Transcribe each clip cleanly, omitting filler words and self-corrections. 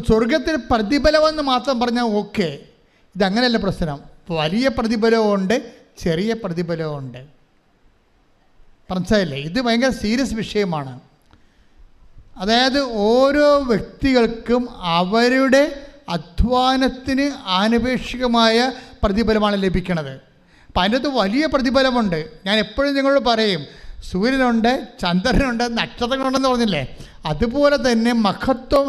സ്വർഗത്തിൽ പ്രതിഫലമെന്ന് മാത്രം പറഞ്ഞാൽ ഓക്കെ. ഇതങ്ങനെയല്ല പ്രശ്നം. വലിയ പ്രതിഫലമുണ്ട്, ചെറിയ പ്രതിഫലമുണ്ട്. മനസ്സിലായില്ലേ? ഇത് ഭയങ്കര സീരിയസ് വിഷയമാണ്. അതായത് ഓരോ വ്യക്തികൾക്കും അവരുടെ അധ്വാനത്തിന് ആനുപേക്ഷികമായ പ്രതിഫലമാണ് ലഭിക്കുന്നത്. അപ്പം അതിനകത്ത് വലിയ പ്രതിഫലമുണ്ട്. ഞാൻ എപ്പോഴും നിങ്ങളോട് പറയും, സൂര്യനുണ്ട്, ചന്ദ്രനുണ്ട്, നക്ഷത്രങ്ങളുണ്ടെന്ന് പറഞ്ഞില്ലേ, അതുപോലെ തന്നെ മഹത്വം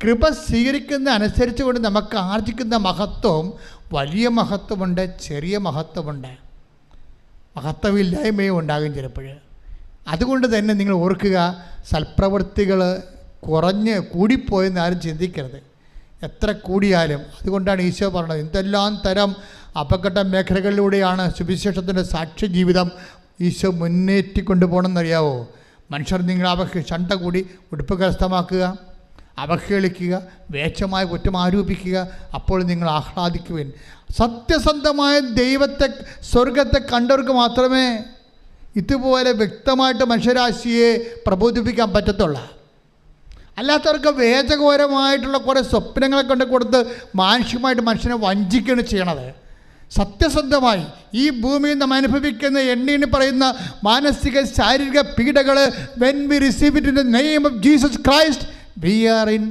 കൃപ സ്വീകരിക്കുന്ന അനുസരിച്ച് കൊണ്ട് നമുക്ക് ആർജിക്കുന്ന മഹത്വം വലിയ മഹത്വമുണ്ട്, ചെറിയ മഹത്വമുണ്ട്, മഹത്വമില്ലായ്മയും ഉണ്ടാകും ചിലപ്പോൾ. അതുകൊണ്ട് തന്നെ നിങ്ങൾ ഓർക്കുക, സൽപ്രവൃത്തികൾ കൂടിപ്പോയെന്ന് ആരും ചിന്തിക്കരുത്, എത്ര കൂടിയാലും. അതുകൊണ്ടാണ് ഈശോ പറഞ്ഞത്, എന്തെല്ലാം തരം അപകട മേഖലകളിലൂടെയാണ് സുവിശേഷത്തിൻ്റെ സാക്ഷ്യ ജീവിതം ഈശോ മുന്നേറ്റിക്കൊണ്ടു പോകണമെന്നറിയാവോ? മനുഷ്യർ നിങ്ങൾ ചണ്ട കൂടി ഉടുപ്പ് കരസ്ഥമാക്കുക, അവഹേളിക്കുക, വേച്ചമായ കുറ്റം ആരോപിക്കുക, അപ്പോൾ നിങ്ങൾ ആഹ്ലാദിക്കുവിൻ. സത്യസന്ധമായ ദൈവത്തെ, സ്വർഗത്തെ കണ്ടവർക്ക് മാത്രമേ ഇതുപോലെ വ്യക്തമായിട്ട് മനുഷ്യരാശിയെ പ്രബോധിപ്പിക്കാൻ പറ്റത്തുള്ളൂ. അല്ലാത്തവർക്ക് വേദകപരമായിട്ടുള്ള കുറേ സ്വപ്നങ്ങളെ കൊണ്ട് കൊടുത്ത് മാനുഷികമായിട്ട് മനുഷ്യനെ വഞ്ചിക്കുകയാണ് ചെയ്യണത്. സത്യസന്ധമായി ഈ ഭൂമിയിൽ നാം അനുഭവിക്കുന്ന എണ്ണി പറയുന്ന മാനസിക ശാരീരിക പീഡകൾ, when we receive it in the name of Jesus Christ, we are in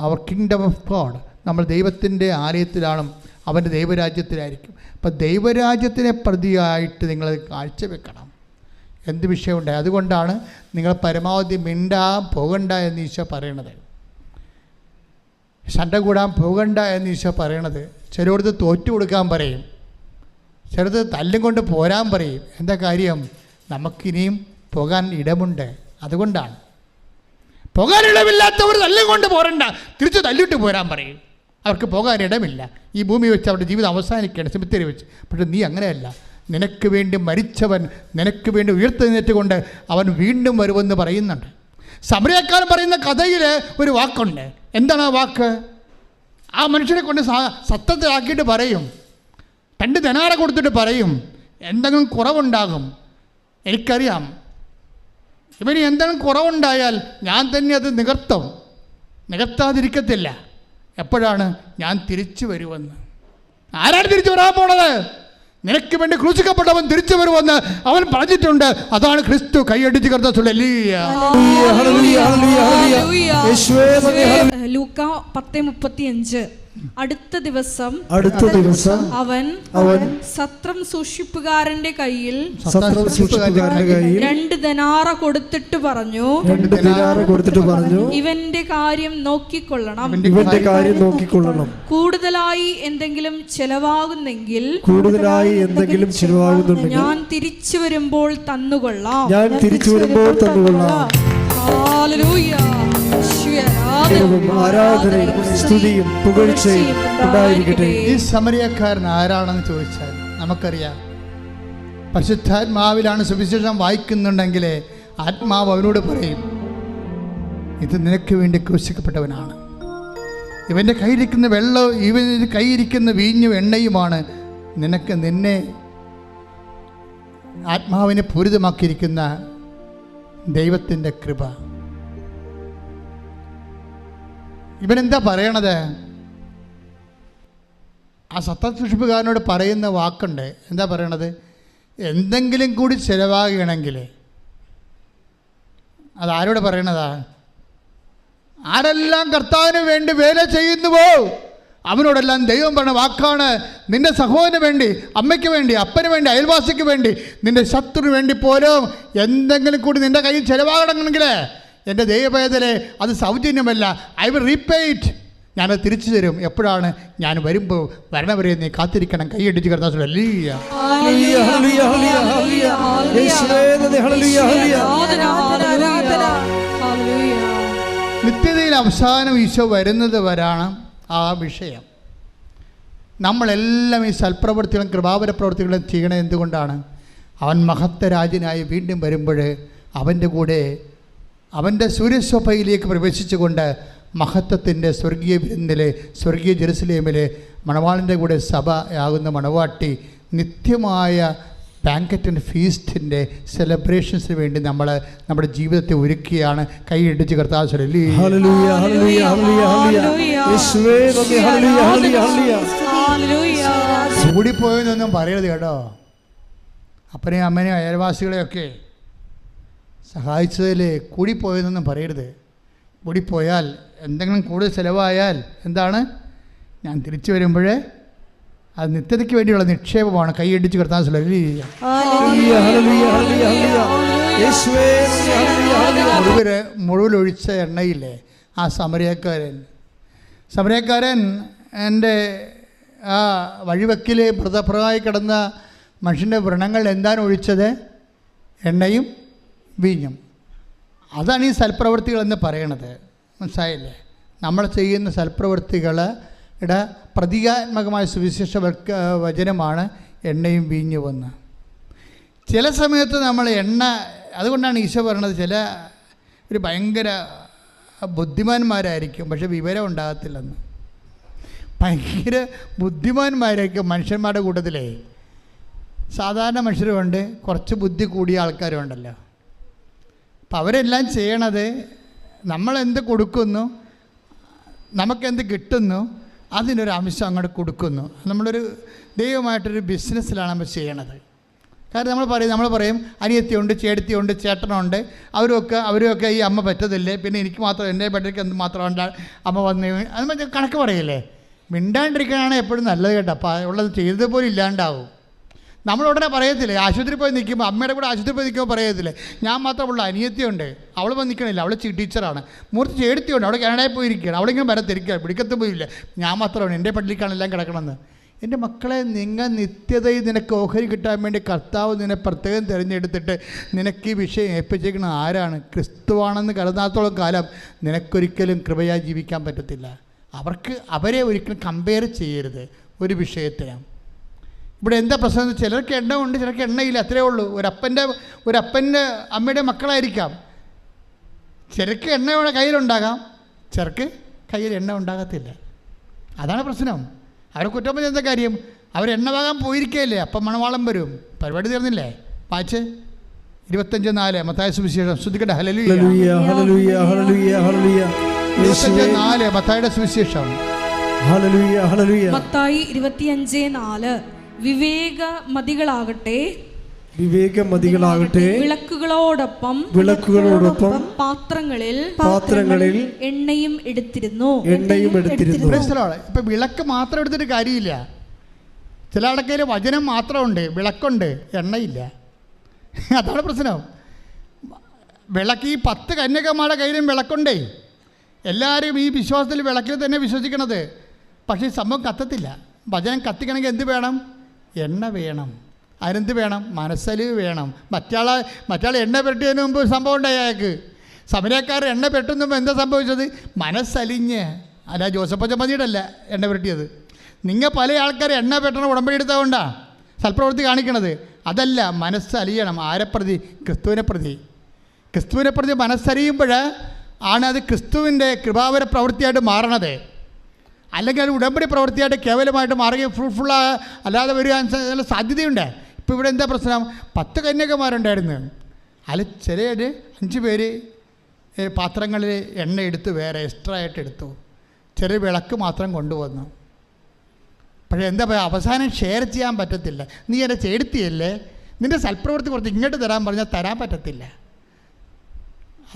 our kingdom of God. നമ്മൾ ദൈവത്തിൻ്റെ ആലയത്തിലാണ്, അവൻ്റെ ദൈവരാജ്യത്തിലായിരിക്കും. അപ്പം ദൈവരാജ്യത്തിനെ പ്രതിയായിട്ട് നിങ്ങൾ കാഴ്ചവെക്കണം. എന്ത് വിഷയമുണ്ട്? അതുകൊണ്ടാണ് നിങ്ങൾ പരമാവധി പോകണ്ട എന്ന് ഈശോ പറയണത്, ശണ്ട കൂടാൻ പോകണ്ട എന്ന് ഈശോ പറയണത്. ചിലയിടത്ത് തോറ്റു കൊടുക്കാൻ പറയും, ചിലത് തല്ലും കൊണ്ട് പോരാൻ പറയും. എന്താ കാര്യം? നമുക്കിനിയും പോകാൻ ഇടമുണ്ട്. അതുകൊണ്ടാണ്. പോകാൻ ഇടമില്ലാത്തവർ തല്ലും കൊണ്ട് പോരണ്ട, തിരിച്ച് തല്ലിട്ട് പോരാൻ പറയും. അവർക്ക് പോകാൻ ഇടമില്ല. ഈ ഭൂമി വെച്ച് അവരുടെ ജീവിതം അവസാനിക്കുകയാണ്, സെമിത്തേരി വെച്ച്. പക്ഷെ നീ അങ്ങനെയല്ല. നിനക്ക് വേണ്ടി മരിച്ചവൻ നിനക്ക് വേണ്ടി ഉയർത്തെഴുന്നേറ്റുകൊണ്ട് അവൻ വീണ്ടും വരുമെന്ന് പറയുന്നുണ്ട്. സമരക്കാരൻ പറയുന്ന കഥയിൽ ഒരു വാക്കുണ്ട്. എന്താണ് ആ വാക്ക്? ആ മനുഷ്യനെ കൊണ്ട് സത്യത്തിലാക്കിയിട്ട് പറയും, 2 ദിനാറ കൊടുത്തിട്ട് പറയും, എന്തെങ്കിലും കുറവുണ്ടാകും, എനിക്കറിയാം, ഇവന് എന്തെങ്കിലും കുറവുണ്ടായാൽ ഞാൻ തന്നെ അത് നികത്താതിരിക്കത്തില്ല. എപ്പോഴാണ്? ഞാൻ തിരിച്ചു വരുമെന്ന്. ആരാണ് തിരിച്ചു വരാൻ പോണത്? നിനക്ക് വേണ്ടി ക്രൂശിക്കപ്പെട്ടവൻ തിരിച്ചു വരുമെന്ന് അവൻ പറഞ്ഞിട്ടുണ്ട്. അതാണ് ക്രിസ്തു. കൈയടിച്ച് കർത്താവേ. ലൂക്ക 10:35. അടുത്ത ദിവസം അവൻ സത്രം സൂക്ഷിപ്പുകാരന്റെ കയ്യിൽ 2 ദിനാറ കൊടുത്തിട്ട് പറഞ്ഞു, ഇവന്റെ കാര്യം നോക്കിക്കൊള്ളണം. കൂടുതലായി എന്തെങ്കിലും ചെലവാകുന്നെങ്കിൽ ഞാൻ തിരിച്ചു വരുമ്പോൾ തന്നുകൊള്ളാം. ഹല്ലേലൂയ. ഈ സമരിയക്കാരൻ ആരാണെന്ന് ചോദിച്ചാൽ നമുക്കറിയാം. പരിശുദ്ധാത്മാവിലാണ് സുവിശേഷം വായിക്കുന്നുണ്ടെങ്കിൽ ആത്മാവ് അവനോട് പറയും, ഇത് നിനക്ക് വേണ്ടി ക്രൂശിക്കപ്പെട്ടവനാണ്. ഇവൻ്റെ കയ്യിരിക്കുന്ന വെള്ളം, ഇവൻ്റെ കയ്യിരിക്കുന്ന വീഞ്ഞും എണ്ണയുമാണ് നിന്നെ ആത്മാവിനെ പൂരിതമാക്കിയിരിക്കുന്ന ദൈവത്തിൻ്റെ കൃപ. ഇവനെന്താ പറയണത്? ആ സത്യസൂക്ഷിപ്പുകാരനോട് പറയുന്ന വാക്കുണ്ട്. എന്താ പറയണത്? എന്തെങ്കിലും കൂടി ചിലവാകണമെങ്കിൽ അതാരോട് പറയണതാ? ആരെല്ലാം കർത്താവിന് വേണ്ടി വേല ചെയ്യുന്നുവോ അവനോടെല്ലാം ദൈവം പറഞ്ഞ വാക്കാണ്. നിന്റെ സഹോദരന് വേണ്ടി, അമ്മയ്ക്ക് വേണ്ടി, അപ്പന് വേണ്ടി, അയൽവാസിക്ക് വേണ്ടി, നിന്റെ ശത്രുവിന് വേണ്ടി പോലും എന്തെങ്കിലും കൂടി നിന്റെ കയ്യിൽ ചിലവാകണമെങ്കിൽ എൻ്റെ ദൈവവേദന അത് സൗജന്യമല്ല. I will repay it. ഞാനത് തിരിച്ചു തരും. എപ്പോഴാണ്? ഞാൻ വരുമ്പോൾ വരണവരെ നീ കാത്തിരിക്കണം. കൈയടിച്ച് കർത്താവേ. നിത്യതയിൽ അവസാനം ഈശോ വരുന്നത് വരാണ് ആ വിഷയം. നമ്മളെല്ലാം ഈ സൽപ്രവൃത്തികളും കൃപാവര പ്രവൃത്തികളും ചെയ്യണത് എന്തുകൊണ്ടാണ്? അവൻ മഹത്വരാജനായി വീണ്ടും വരുമ്പോൾ അവൻ്റെ കൂടെ അവൻ്റെ സൂര്യശോഭയിലേക്ക് പ്രവേശിച്ചുകൊണ്ട് മഹത്വത്തിൻ്റെ സ്വർഗീയ വിരുന്നിലെ, സ്വർഗീയ ജെറുസലേമിലെ മണവാളിൻ്റെ കൂടെ സഭയാകുന്ന മണവാട്ടി നിത്യമായ ബാങ്കറ്റ് ആൻഡ് ഫീസ്റ്റിൻ്റെ സെലിബ്രേഷൻസിന് വേണ്ടി നമ്മൾ നമ്മുടെ ജീവിതത്തെ ഒരുക്കുകയാണ്. കൈയിടിച്ച് കർത്താവേ. യേശുവേ നന്ദി. Hallelujah, hallelujah, hallelujah. ഹല്ലേലൂയ. കൂടിപ്പോയെന്നൊന്നും പറയരുത് കേട്ടോ. അപ്പനെയും അമ്മനെയും അയൽവാസികളെയൊക്കെ സഹായിച്ചതിൽ കൂടിപ്പോയെന്നൊന്നും പറയരുത്. കൂടിപ്പോയാൽ എന്തെങ്കിലും കൂടുതൽ ചിലവായാൽ എന്താണ്, ഞാൻ തിരിച്ചു വരുമ്പോഴേ അത് നിത്യതയ്ക്ക് വേണ്ടിയുള്ള നിക്ഷേപമാണ്. കൈയടിച്ച് കിടത്താൻ ഹല്ലേലൂയ, ഹല്ലേലൂയ, ഹല്ലേലൂയ, ഹല്ലേലൂയ. യേശുവേ നന്ദി. Hallelujah, hallelujah. മുഴുവലൊഴിച്ച എണ്ണയില്ലേ ആ സമരക്കാരൻ എൻ്റെ ആ വഴിവെക്കിൽ വ്രതപ്രമായി കിടന്ന മനുഷ്യൻ്റെ വ്രണങ്ങൾ എന്താണ് ഒഴിച്ചത്? എണ്ണയും വീഞ്ഞും. അതാണ് ഈ സൽപ്രവൃത്തികളെന്ന് പറയണത്. മനസ്സിലായില്ലേ? നമ്മൾ ചെയ്യുന്ന സൽപ്രവൃത്തികളുടെ പ്രതീകാത്മകമായ സുവിശേഷ വചനമാണ് എണ്ണയും വീഞ്ഞുമെന്ന്. ചില സമയത്ത് നമ്മൾ എണ്ണ, അതുകൊണ്ടാണ് ഈശോ പറയണത് ചില ഒരു ഭയങ്കര ബുദ്ധിമാന്മാരായിരിക്കും പക്ഷെ വിവരം ഉണ്ടാകത്തില്ലെന്ന്. ഭയങ്കര ബുദ്ധിമാന്മാരായിരിക്കും മനുഷ്യന്മാരുടെ കൂട്ടത്തിലേ. സാധാരണ മനുഷ്യരുമുണ്ട്, കുറച്ച് ബുദ്ധി കൂടിയ ആൾക്കാരുണ്ടല്ലോ. അപ്പം അവരെല്ലാം ചെയ്യണത് നമ്മളെന്ത് കൊടുക്കുന്നു, നമുക്കെന്ത് കിട്ടുന്നു, അതിനൊരു അംശം അങ്ങോട്ട് കൊടുക്കുന്നു. നമ്മളൊരു ദൈവമായിട്ടൊരു ബിസിനസ്സിലാണ് നമ്മൾ ചെയ്യണത്. കാരണം നമ്മൾ പറയും അനിയത്തിയുണ്ട്, ചേട്ടത്തിയുണ്ട്, ചേട്ടനുണ്ട്, അവരൊക്കെ ഈ അമ്മ പറ്റത്തില്ലേ, പിന്നെ എനിക്ക് മാത്രം എൻ്റെ ബെഡ്ക്ക് എന്ത് മാത്രം അമ്മ വന്ന് അത് കണക്ക് പറയില്ലേ. മിണ്ടാണ്ടിരിക്കാനാണ് എപ്പോഴും നല്ലത് കേട്ടോ. അപ്പോൾ ഉള്ളത് ചെയ്തതുപോലെ ഇല്ലാണ്ടാവും. നമ്മളുടനെ പറയത്തില്ലേ, ആശുപത്രി പോയി നിൽക്കുമ്പോൾ, അമ്മയുടെ കൂടെ ആശുപത്രി പോയി നിൽക്കുമ്പോൾ പറയത്തില്ലേ, ഞാൻ മാത്രമുള്ള അനിയത്തിയുണ്ട്, അവൾ വന്ന് നിൽക്കണില്ല, അവൾ ടീച്ചറാണ്, മൂർത്തി ചേട്ടത്തിയുണ്ട്, അവിടെ കാനഡയിൽ പോയിരിക്കുകയാണ്, അവളിങ്ങനെ വരത്തിരിക്കുക, പിടിക്കത്ത് പോയില്ല, ഞാൻ മാത്രമാണ് എൻ്റെ പള്ളിക്കാണ് എല്ലാം കിടക്കണമെന്ന്. എൻ്റെ മക്കളെ, നിങ്ങൾ നിത്യതയിൽ നിനക്ക് ഓഹരി കിട്ടാൻ വേണ്ടി കർത്താവ് നിന്നെ പ്രത്യേകം തിരഞ്ഞെടുത്തിട്ട് നിനക്ക് ഈ വിഷയം ഏൽപ്പിച്ചേക്കുന്ന ആരാണ്? ക്രിസ്തുവാണെന്ന് കരുതാത്തോളം കാലം നിനക്കൊരിക്കലും കൃപയായി ജീവിക്കാൻ പറ്റത്തില്ല. അവരെ ഒരിക്കലും കമ്പയർ ചെയ്യരുത് ഒരു വിഷയത്തിന്. ഇവിടെ എന്താ പ്രശ്നം? ചിലർക്ക് എണ്ണ ഉണ്ട്, ചിലർക്ക് എണ്ണയില്ല, അത്രേ ഉള്ളൂ. ഒരപ്പൻ്റെ അമ്മയുടെ മക്കളായിരിക്കാം. ചിലർക്ക് എണ്ണ കയ്യിലുണ്ടാകാം, ചിലർക്ക് കയ്യിൽ എണ്ണ ഉണ്ടാകത്തില്ല. അതാണ് പ്രശ്നം. അവരെ കുറ്റം പറഞ്ഞ എന്താ കാര്യം? അവരെണ്ണ വാങ്ങാൻ പോയിരിക്കുകയല്ലേ, അപ്പം മണവാളം വരും. പരിപാടി തീർന്നില്ലേ? വായിച്ച് 25:4 മത്തായി സുവിശേഷം. ശ്രദ്ധിക്കട്ടെ. Hallelujah, hallelujah, hallelujah, hallelujah. 25:4 മത്തായിയുടെ സുവിശേഷം. Hallelujah, hallelujah. മത്തായി 25:4 വിവേകമതികളാകട്ടെ വിളക്കുകളോടൊപ്പം പാത്രങ്ങളിൽ എണ്ണയും എടുത്തിരുന്നു. ഇപ്പൊ വിളക്ക് മാത്രം എടുത്തിട്ട് കാര്യമില്ല. ചില ആൾക്കാർ വചനം മാത്രമുണ്ട്, വിളക്കുണ്ട്, എണ്ണയില്ല. അതാണ് പ്രശ്നം. വിളക്ക് ഈ 10 കന്യകമാരുടെ കയ്യിലും വിളക്കുണ്ടേ. എല്ലാവരും ഈ വിശ്വാസത്തിൽ വിളക്കിൽ തന്നെ വിശ്വസിക്കണത്. പക്ഷേ സംഭവം കത്തത്തില്ല. വചനം കത്തിക്കണമെങ്കിൽ എന്ത് വേണം? എണ്ണ വേണം. അതിനെന്ത് വേണം? മനസ്സലിവ് വേണം. മറ്റാൾ എണ്ണ പെരട്ടിയതിന് മുമ്പ് ഒരു സംഭവം ഉണ്ടായി. അയാൾക്ക് സമരക്കാർ എണ്ണ പെട്ടുന്നുമ്പോൾ എന്താ സംഭവിച്ചത്? മനസ്സലിഞ്ഞ്. അല്ല, ജോസഫ് മതിയിടല്ല എണ്ണ പെരട്ടിയത്. നിങ്ങൾ പല ആൾക്കാർ എണ്ണ പെട്ടണം ഉടമ്പടി എടുത്തതുകൊണ്ടാണ് സൽപ്രവൃത്തി കാണിക്കണത്. അതല്ല, മനസ്സലിയണം. ആരെ പ്രതി? ക്രിസ്തുവിനെ പ്രതി മനസ്സലിയുമ്പോൾ ആണ് അത് ക്രിസ്തുവിൻ്റെ കൃപാവര പ്രവൃത്തിയായിട്ട് മാറണത്. അല്ലെങ്കിൽ അത് ഉടമ്പടി പ്രവൃത്തിയായിട്ട് കേവലമായിട്ട് മാറുകയും ഫ്രൂട്ട്ഫുള്ളായ അല്ലാതെ വരിക സാധ്യതയുണ്ട്. ഇപ്പോൾ ഇവിടെ എന്താ പ്രശ്നം? 10 കന്യകമാരുണ്ടായിരുന്നു. അതിൽ ചിലര് 5 പേര് പാത്രങ്ങളിൽ എണ്ണ എടുത്ത് വേറെ എക്സ്ട്രാ ആയിട്ട് എടുത്തു. ചെറിയ വിളക്ക് മാത്രം കൊണ്ടുവന്നു. പക്ഷേ എന്താ പറയുക, അവസാനം ഷെയർ ചെയ്യാൻ പറ്റത്തില്ല. നീ എൻ്റെ ചേടുത്തിയല്ലേ, നിൻ്റെ സൽപ്രവൃത്തി കുറച്ച് ഇങ്ങോട്ട് തരാൻ പറഞ്ഞാൽ തരാൻ പറ്റത്തില്ല.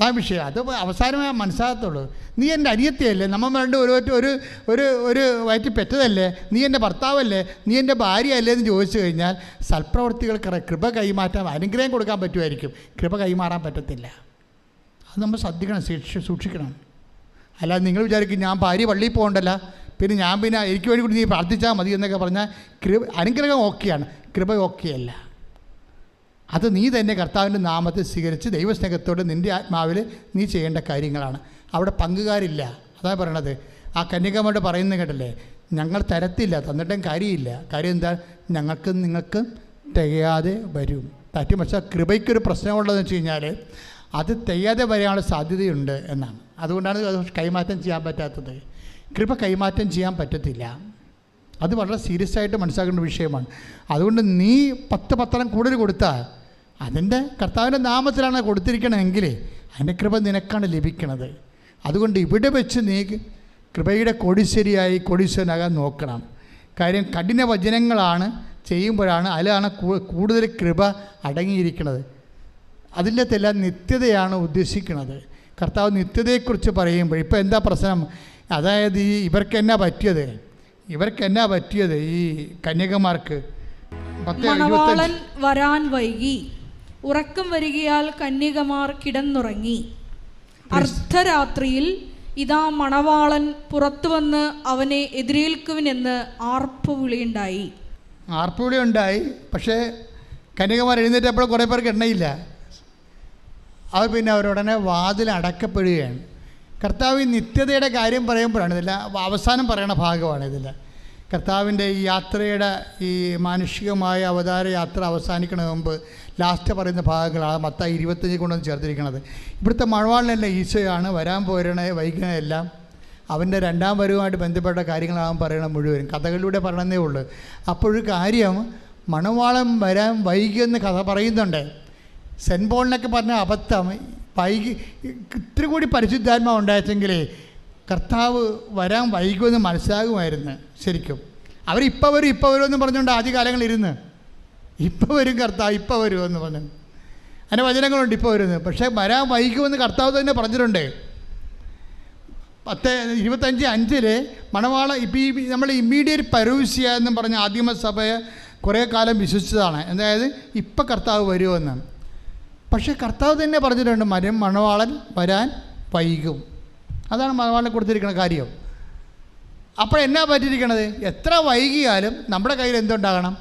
ആ വിഷയം അത് അവസാനമേ മനസ്സിലാകത്തുള്ളൂ. നീ എൻ്റെ അനിയത്തിയല്ലേ, നമ്മൾ രണ്ട് ഒരു വയറ്റിൽ പെറ്റതല്ലേ, നീ എൻ്റെ ഭർത്താവല്ലേ, നീ എൻ്റെ ഭാര്യയല്ലേ എന്ന് ചോദിച്ചു കഴിഞ്ഞാൽ സൽപ്രവൃത്തികൾക്ക് കൃപ കൈമാറ്റാൻ, അനുഗ്രഹം കൊടുക്കാൻ പറ്റുമായിരിക്കും, കൃപ കൈമാറാൻ പറ്റത്തില്ല. അത് നമ്മൾ ശ്രദ്ധിക്കണം, സൂക്ഷിക്കണം. അല്ലാതെ നിങ്ങൾ വിചാരിക്കും ഞാൻ ഭാര്യ പള്ളിയിൽ പോകണ്ടല്ല, പിന്നെ എനിക്ക് വേണ്ടി കൂടി നീ പ്രാർത്ഥിച്ചാൽ മതി എന്നൊക്കെ പറഞ്ഞാൽ അനുഗ്രഹം ഓക്കെയാണ്, കൃപ ഓക്കെയല്ല. അത് നീ തന്നെ കർത്താവിൻ്റെ നാമത്തെ സ്വീകരിച്ച് ദൈവസ്നേഹത്തോടെ നിൻ്റെ ആത്മാവിൽ നീ ചെയ്യേണ്ട കാര്യങ്ങളാണ്. അവിടെ പങ്കുകാരില്ല. അതാണ് പറയണത്. ആ കന്യകമാരോട് പറയുന്നത് കേട്ടല്ലേ, ഞങ്ങൾ തരത്തില്ല, തന്നിട്ടും കാര്യമില്ല. കാര്യം എന്താ? നിങ്ങൾക്ക് തികയാതെ വരും. പക്ഷേ കൃപയ്ക്കൊരു പ്രശ്നമുള്ളതെന്ന് വെച്ച് കഴിഞ്ഞാൽ അത് തികയാതെ വരാനുള്ള സാധ്യതയുണ്ട് എന്നാണ്. അതുകൊണ്ടാണ് അത് കൈമാറ്റം ചെയ്യാൻ പറ്റാത്തത്. കൃപ കൈമാറ്റം ചെയ്യാൻ പറ്റത്തില്ല. അത് വളരെ സീരിയസ് ആയിട്ട് മനസ്സിലാക്കേണ്ട വിഷയമാണ്. അതുകൊണ്ട് നീ 10 പത്രം കൂടുതൽ കൊടുത്താൽ അതിൻ്റെ കർത്താവിൻ്റെ നാമത്തിലാണ് കൊടുത്തിരിക്കണമെങ്കിൽ അതിൻ്റെ കൃപ നിനക്കാണ് ലഭിക്കണത്. അതുകൊണ്ട് ഇവിടെ വെച്ച് നീ കൃപയുടെ കോടീശ്വരിയായി കോടീശ്വരനാകാൻ നോക്കണം. കാര്യം കഠിന വചനങ്ങളാണ് ചെയ്യുമ്പോഴാണ് അതിലാണ് കൂടുതൽ കൃപ അടങ്ങിയിരിക്കുന്നത്. അതിൻ്റെ എല്ലാം നിത്യതയാണ് ഉദ്ദേശിക്കുന്നത്. കർത്താവ് നിത്യതയെക്കുറിച്ച് പറയുമ്പോൾ ഇപ്പോൾ എന്താ പ്രശ്നം? അതായത് ഇവർക്കെന്നാ പറ്റിയത് ഈ കന്യകമാർക്ക്? മണവാളൻ വരാൻ വൈകി, ഉറക്കം വരികയാൽ കന്യകമാർ കിടന്നുറങ്ങി. അർദ്ധരാത്രിയിൽ ഇതാ മണവാളൻ പുറത്തു വന്ന് അവനെ എതിരേൽക്കുവിനെന്ന് ആർപ്പുവിളിയുണ്ടായി. പക്ഷേ കന്യകമാർ എഴുന്നേറ്റപ്പോൾ കുറേ പേർക്ക് എണ്ണയില്ല. അവർ പിന്നെ അവരുടനെ വാതിൽ അടക്കപ്പെടുകയാണ്. കർത്താവ് നിത്യതയുടെ കാര്യം പറയുമ്പോഴാണ് ഇതില്ല, അവസാനം പറയുന്ന ഭാഗമാണ് ഇതില്ല. കർത്താവിൻ്റെ ഈ യാത്രയുടെ ഈ മാനുഷികമായ അവതാര യാത്ര അവസാനിക്കുന്നതിന് മുമ്പ് ലാസ്റ്റ് പറയുന്ന ഭാഗങ്ങളാണ് മത്തായി 25 കൊണ്ടൊന്ന് ചേർത്തിരിക്കുന്നത്. ഇവിടുത്തെ മണവാളനല്ല ഈശോയാണ്. വരാൻ പോരണ വൈകുന്നതെല്ലാം അവൻ്റെ രണ്ടാം വരവുമായിട്ട് ബന്ധപ്പെട്ട കാര്യങ്ങളാകും പറയണം. മുഴുവൻ കഥകളിലൂടെ പറയണമെന്നേ ഉള്ളൂ. അപ്പോഴൊരു കാര്യം, മണവാളൻ വരാൻ വൈകിയെന്ന് കഥ പറയുന്നുണ്ട്. സെൻറ്റ് പോളിനൊക്കെ പറഞ്ഞ അബദ്ധം, ഇത്തിരി കൂടി പരിശുദ്ധാത്മാവ് ഉണ്ടായിരുന്നെങ്കിലേ കർത്താവ് വരാൻ വൈകുമെന്ന് മനസ്സിലാകുമായിരുന്നു. ശരിക്കും അവരിപ്പോൾ വരുമെന്ന് പറഞ്ഞുകൊണ്ട് ആദ്യകാലങ്ങളിരുന്ന് ഇപ്പോൾ വരും കർത്താവ്, ഇപ്പോൾ വരുമെന്ന് പറഞ്ഞു. അതിൻ്റെ വചനങ്ങളുണ്ട് ഇപ്പോൾ വരുന്നത്. പക്ഷേ വരാൻ വൈകുമെന്ന് കർത്താവ് തന്നെ പറഞ്ഞിട്ടുണ്ട്. 10:25 മണവാള ഇപ്പോൾ ഈ നമ്മൾ ഇമ്മീഡിയറ്റ് പരൂസ്യ എന്നും പറഞ്ഞ ആദിമസഭയെ കുറേ കാലം വിശ്വസിച്ചതാണ്. അതായത് ഇപ്പം കർത്താവ് വരുമെന്ന്. പക്ഷേ കർത്താവ് തന്നെ പറഞ്ഞിട്ടുണ്ട് മണവാളൻ വരാൻ വൈകും. അതാണ് മണവാളനെ കൊടുത്തിരിക്കുന്ന കാര്യം. അപ്പോൾ എന്നാ പറ്റിയിരിക്കണത്? എത്ര വൈകിയാലും നമ്മുടെ കയ്യിൽ എന്തുണ്ടാകണം?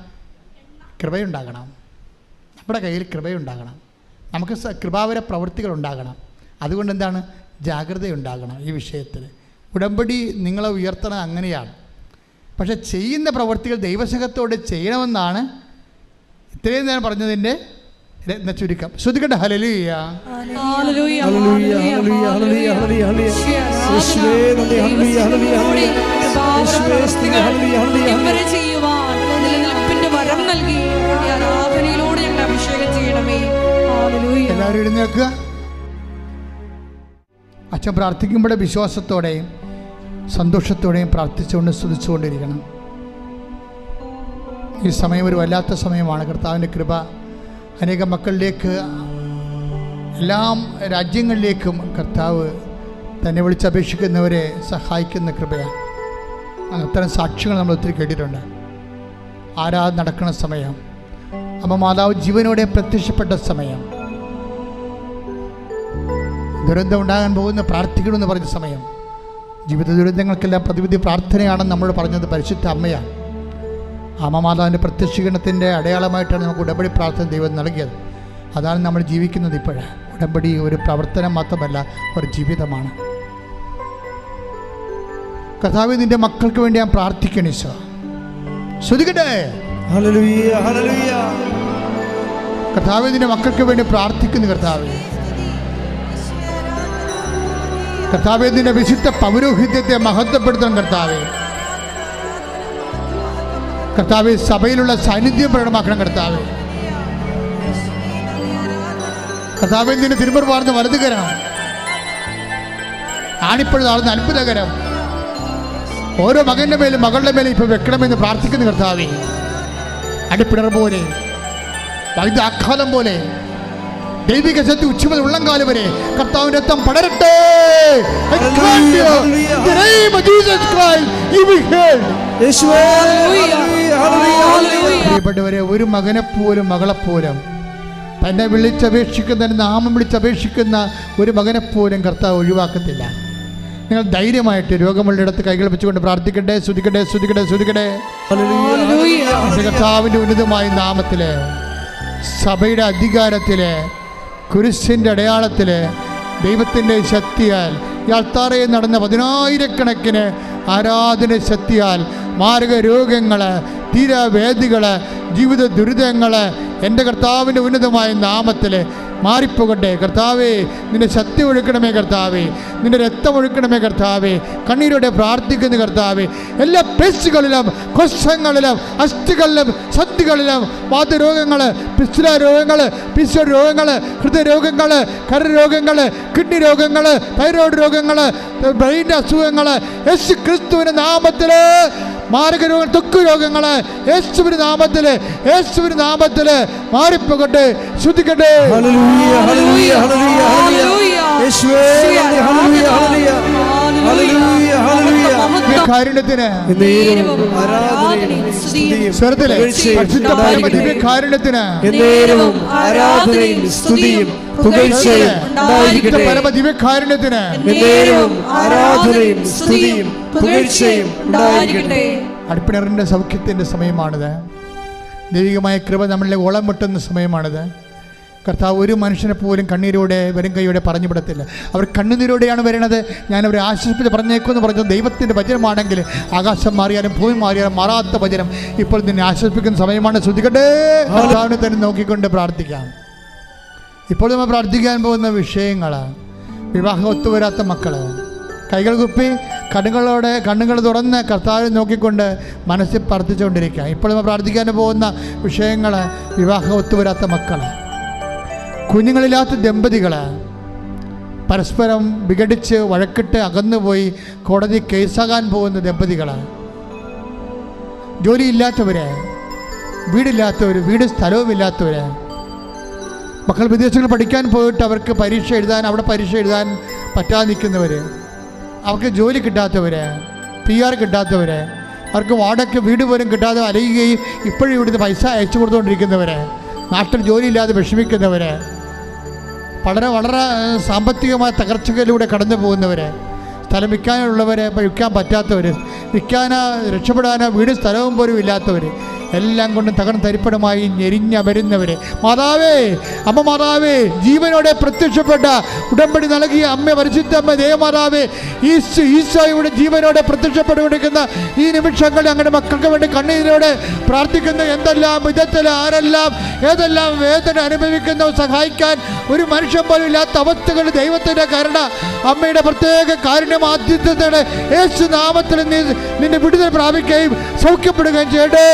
കൃപയുണ്ടാകണം. നമ്മുടെ കയ്യിൽ കൃപയുണ്ടാകണം. നമുക്ക് കൃപാവര പ്രവൃത്തികളുണ്ടാകണം. അതുകൊണ്ട് എന്താണ്? ജാഗ്രതയുണ്ടാകണം ഈ വിഷയത്തിൽ. ഉടമ്പടി നിങ്ങളെ ഉയർത്തണം അങ്ങനെയാണ്. പക്ഷെ ചെയ്യുന്ന പ്രവൃത്തികൾ ദൈവസ്നേഹത്തോടെ ചെയ്യണമെന്നാണ് ഇത്രയും നേരം പറഞ്ഞതിൻ്റെ ചുരുക്കം. ശ്രദ്ധിക്കട്ടെ. ഹല്ലേലൂയ, ഹല്ലേലൂയ, എല്ലാവരും എഴുന്നേൽക്കുക. അച്ഛൻ പ്രാർത്ഥിക്കുമ്പോൾ വിശ്വാസത്തോടെയും സന്തോഷത്തോടെയും പ്രാർത്ഥിച്ചുകൊണ്ട് സ്തുതിച്ചുകൊണ്ടിരിക്കണം. ഈ സമയം ഒരു വല്ലാത്ത സമയമാണ്. കർത്താവിൻ്റെ കൃപ അനേകം മക്കളിലേക്ക്, എല്ലാ രാജ്യങ്ങളിലേക്കും കർത്താവ് തന്നെ വിളിച്ചപേക്ഷിക്കുന്നവരെ സഹായിക്കുന്ന കൃപയാണ്. അത്തരം സാക്ഷ്യങ്ങൾ നമ്മൾ ഒത്തിരി കേട്ടിട്ടുണ്ട്. ആരാധന നടക്കുന്ന സമയം, അമ്മ മാതാവ് ജീവനോടെ പ്രത്യക്ഷപ്പെട്ട സമയം, ദുരന്തം ഉണ്ടാകാൻ പോകുന്ന പ്രാർത്ഥിക്കണമെന്ന് പറഞ്ഞ സമയം, ജീവിത ദുരന്തങ്ങൾക്കെല്ലാം പ്രതിവിധി പ്രാർത്ഥനയാണെന്ന് നമ്മൾ പറഞ്ഞത് പരിശുദ്ധ അമ്മയാണ്. അമ്മ മാതാവിൻ്റെ പ്രത്യക്ഷീകരണത്തിൻ്റെ അടയാളമായിട്ടാണ് നമുക്ക് ഉടമ്പടി പ്രാർത്ഥന ദൈവം നൽകിയത്. അതാണ് നമ്മൾ ജീവിക്കുന്നത് ഇപ്പോഴ്. ഉടമ്പടി ഒരു പ്രവർത്തനം മാത്രമല്ല, ഒരു ജീവിതമാണ്. കർത്താവേ, നിൻ്റെ മക്കൾക്ക് വേണ്ടി ഞാൻ പ്രാർത്ഥിക്കണം. ഈശോ ശ്രദ്ധിക്കട്ടെ. Hallelujah, hallelujah. കർത്താവേ, നിൻ്റെ മക്കൾക്ക് വേണ്ടി പ്രാർത്ഥിക്കുന്നു. കർത്താവേ, നിൻ്റെ വിശുദ്ധ പൗരോഹിത്യത്തെ മഹത്വപ്പെടുത്തണം. കർത്താവേ, സഭയിലുള്ള സാന്നിധ്യം പ്രകടമാക്കണം. കർത്താവേ, നിന്റെ തിരുമുറ വാർന്ന വലതുകരം, ആണിപ്പഴുതാർന്ന അത്ഭുതകരം ഓരോ മകൻ്റെ മേലും മകളുടെ മേലും ഇപ്പോൾ വെക്കണമെന്ന് പ്രാർത്ഥിക്കുന്നു. കർത്താവേ, അടിപ്പിണർ പോലെ, വൈദ്യാഘാതം പോലെ, ദൈവിക ശക്തി ഉച്ചമുതൽ ഉള്ളംകാലം വരെ കർത്താവിന്റെ രക്തം പടരട്ടെ. പ്രിയപ്പെട്ടവരെ, ഒരു മകനെപ്പോലും മകളെപ്പോലും തന്നെ വിളിച്ചപേക്ഷിക്കുന്ന, നാമം വിളിച്ചപേക്ഷിക്കുന്ന ഒരു മകനെപ്പോലും കർത്താവ് ഒഴിവാക്കത്തില്ല. നിങ്ങൾ ധൈര്യമായിട്ട് രോഗമുള്ള ഇടത്ത് കൈകൾ വെച്ചുകൊണ്ട് പ്രാർത്ഥിക്കട്ടെ. സ്തുതിക്കട്ടെ. കർത്താവിൻ്റെ ഉന്നതമായ നാമത്തില്, സഭയുടെ അധികാരത്തില്, കുരിശിൻ്റെ അടയാളത്തില്, ദൈവത്തിൻ്റെ ശക്തിയാൽ, ഈ അൾത്താറയിൽ നടന്ന 10,000 ആരാധന ശക്തിയാൽ മാരക രോഗങ്ങൾ, തീരാവേദികൾ, ജീവിത ദുരിതങ്ങൾ എൻ്റെ കർത്താവിൻ്റെ ഉന്നതമായ നാമത്തിൽ മാറിപ്പോകട്ടെ. കർത്താവേ, നിന്റെ ശക്തി ഒഴുക്കണമേ കർത്താവേ, നിന്റെ രക്തം ഒഴുക്കണമേ കർത്താവേ. കണ്ണീരോടെ പ്രാർത്ഥിക്കുന്ന കർത്താവേ, എല്ലാ പേശികളിലും കോശങ്ങളിലും അസ്ഥികളിലും സന്ധികളിലും വാതരോഗങ്ങൾ, പിസ്തുല രോഗങ്ങൾ, പിസ്വ രോഗങ്ങൾ, ഹൃദയരോഗങ്ങൾ, കരരോഗങ്ങൾ, കിഡ്നി രോഗങ്ങൾ, തൈറോയ്ഡ് രോഗങ്ങൾ, ബ്രെയിൻ്റെ അസുഖങ്ങൾ യേശു ക്രിസ്തുവിൻ്റെ നാമത്തിൽ, മാരകരോഗങ്ങൾ, ത്വക്ക് രോഗങ്ങൾ യേശുവിൻ്റെ നാമത്തിൽ, യേശുവിൻ്റെ നാമത്തിൽ മാറിപ്പോകട്ടെ. ശ്രദ്ധിക്കട്ടെ. അടുപ്പിണറിൻ്റെ സൗഖ്യത്തിൻ്റെ സമയമാണിത്. ദൈവികമായ കൃപ നമ്മളിലെ ഓളം മുട്ടുന്ന സമയമാണിത്. കർത്താവ് ഒരു മനുഷ്യനെ പോലും കണ്ണീരോടെ വരും കൈയോടെ പറഞ്ഞു വിടത്തില്ല. അവർ കണ്ണുനീരോടെയാണ് വരുന്നത്. ഞാനവരെ ആശ്വസിപ്പിച്ച് പറഞ്ഞേക്കുമെന്ന് പറഞ്ഞത് ദൈവത്തിൻ്റെ വചനമാണെങ്കിൽ ആകാശം മാറിയാലും ഭൂമി മാറിയാലും മാറാത്ത വചനം ഇപ്പോൾ നിന്നെ ആശ്വസിപ്പിക്കുന്ന സമയമാണ്. ശ്രദ്ധിക്കട്ടെ. കർത്താവിനെ തന്നെ നോക്കിക്കൊണ്ട് പ്രാർത്ഥിക്കാം. ഇപ്പോൾ നമ്മൾ പ്രാർത്ഥിക്കാൻ പോകുന്ന വിഷയങ്ങൾ: വിവാഹം ഒത്തുവരാത്ത മക്കൾ, കൈകൾ കുപ്പി കണ്ണുകൾ തുറന്ന് കർത്താവിനെ നോക്കിക്കൊണ്ട് മനസ്സിൽ പ്രാർത്ഥിച്ചുകൊണ്ടിരിക്കുക. ഇപ്പോൾ നമ്മൾ പ്രാർത്ഥിക്കാൻ പോകുന്ന വിഷയങ്ങൾ: വിവാഹം ഒത്തുവരാത്ത മക്കൾ, കുഞ്ഞുങ്ങളില്ലാത്ത ദമ്പതികൾ, പരസ്പരം വിഘടിച്ച് വഴക്കിട്ട് അകന്നുപോയി കോടതി കേസാകാൻ പോകുന്ന ദമ്പതികൾ, ജോലിയില്ലാത്തവർ, വീടില്ലാത്തവർ, വീട് സ്ഥലവുമില്ലാത്തവർ, മക്കൾ വിദേശങ്ങളിൽ പഠിക്കാൻ പോയിട്ട് അവർക്ക് അവിടെ പരീക്ഷ എഴുതാൻ പറ്റാതെ നിൽക്കുന്നവർ, അവർക്ക് ജോലി കിട്ടാത്തവർ, PR കിട്ടാത്തവർ, അവർക്ക് വാടക വീട് പോലും കിട്ടാതെ അലയുകയും ഇപ്പോഴും ഇവിടുന്ന് പൈസ അയച്ചു കൊടുത്തുകൊണ്ടിരിക്കുന്നവർ, നാട്ടിൽ ജോലിയില്ലാതെ വിഷമിക്കുന്നവർ, വളരെ സാമ്പത്തികമായ തകർച്ചകളിലൂടെ കടന്നു പോകുന്നവർ, സ്ഥലം വിൽക്കാനുള്ളവർ, വിൽക്കാൻ പറ്റാത്തവർ, രക്ഷപ്പെടാനോ വീട് സ്ഥലവും പോലും ഇല്ലാത്തവർ, എല്ലാം കൊണ്ടും തരിപ്പണമായി ഞെരിഞ്ഞമരുന്നവർ, മാതാവേ, അമ്മ മാതാവേ, ജീവനോടെ പ്രത്യക്ഷപ്പെട്ട ഉടമ്പടി നൽകിയ അമ്മ, പരിശുദ്ധ അമ്മ ദേവമാതാവേ, ഈശോയുടെ ജീവനോടെ പ്രത്യക്ഷപ്പെട്ടുകൊണ്ടിരിക്കുന്ന ഈ നിമിഷങ്ങളിൽ അങ്ങനെ മക്കൾക്ക് വേണ്ടി കണ്ണീരോടെ പ്രാർത്ഥിക്കുന്ന എന്തെല്ലാം വിധത്തിൽ ആരെല്ലാം ഏതെല്ലാം വേദന അനുഭവിക്കുന്നു, സഹായിക്കാൻ ഒരു മനുഷ്യൻ പോലും ഇല്ലാത്ത അവസ്ഥകൾ ദൈവത്തിൻ്റെ കരുണ, അമ്മയുടെ പ്രത്യേക കാരുണ്യമാധ്യത്തോടെ യേശു നാമത്തിൽ നിന്നെ വിടുതൽ പ്രാപിക്കുകയും സൗഖ്യപ്പെടുകയും ചെയ്യട്ടെ.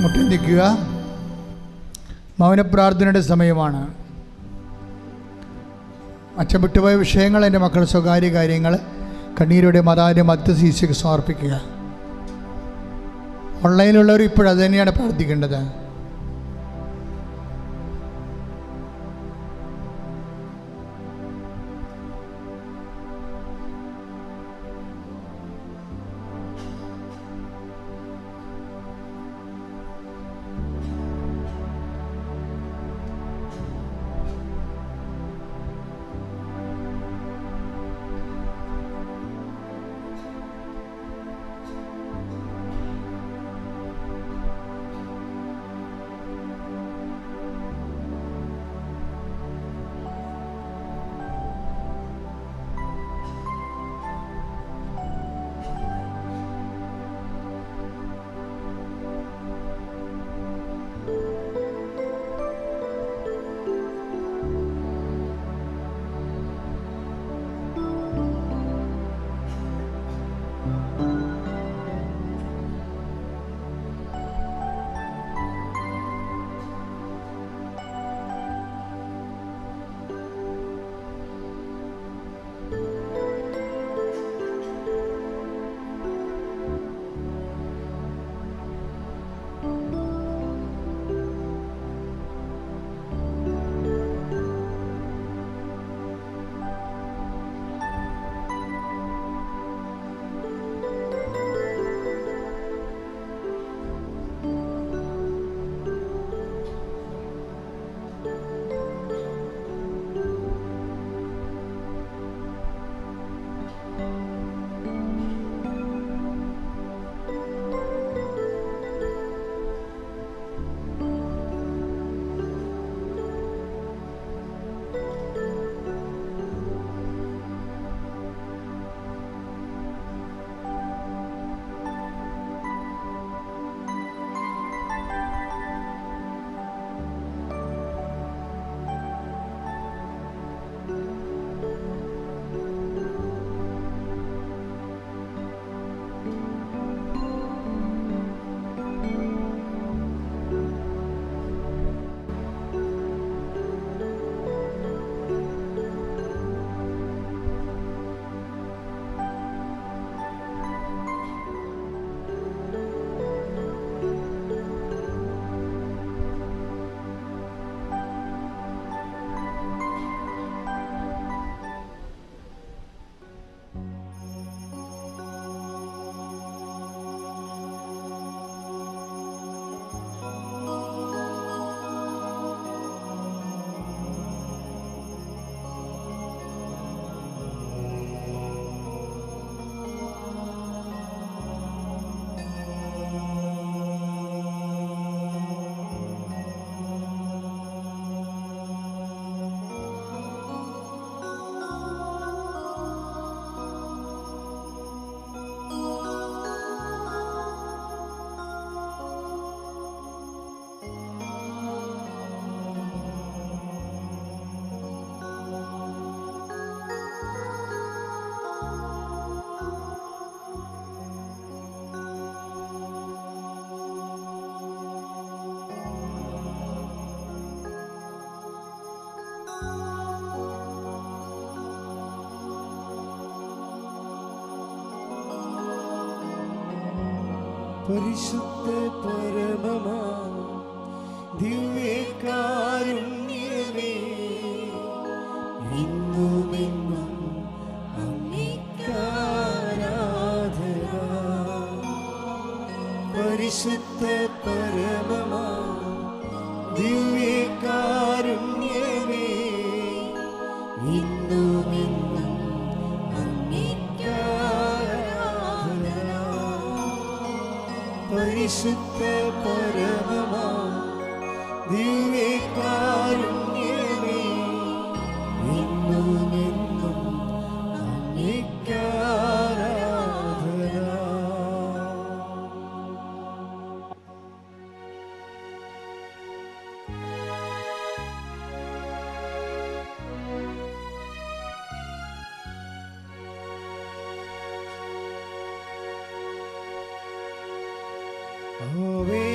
മുട്ടി നിൽക്കുക. മൗനപ്രാർത്ഥനയുടെ സമയമാണ്. അച്ഛൻ വിട്ടുപോയ വിഷയങ്ങൾ, എൻ്റെ മക്കളുടെ സ്വകാര്യ കാര്യങ്ങൾ കണ്ണീരോടെ മാതാവിൻ്റെ മധ്യശീശയ്ക്ക് സമർപ്പിക്കുക. ഓൺലൈനിലുള്ളവർ ഇപ്പോഴത് തന്നെയാണ് പ്രാർത്ഥിക്കേണ്ടത്. പരിശുദ്ധ പരമമാ ദിവ്യകാരുണ്യമേ, ഇന്നുമെന്നും അങ്ങേക്കാരാധന. പരിശുദ്ധ പരമമാ ദിവ്യകാരുണ്യമേ, ഇന്നുമെന്നും അങ്ങേക്കാരാധന. പരിശുദ്ധ പരമമാ ദിവ്യകാരുണ്യമേ, ഇന്നുമെന്നും അങ്ങേക്കാരാധന. ആവേ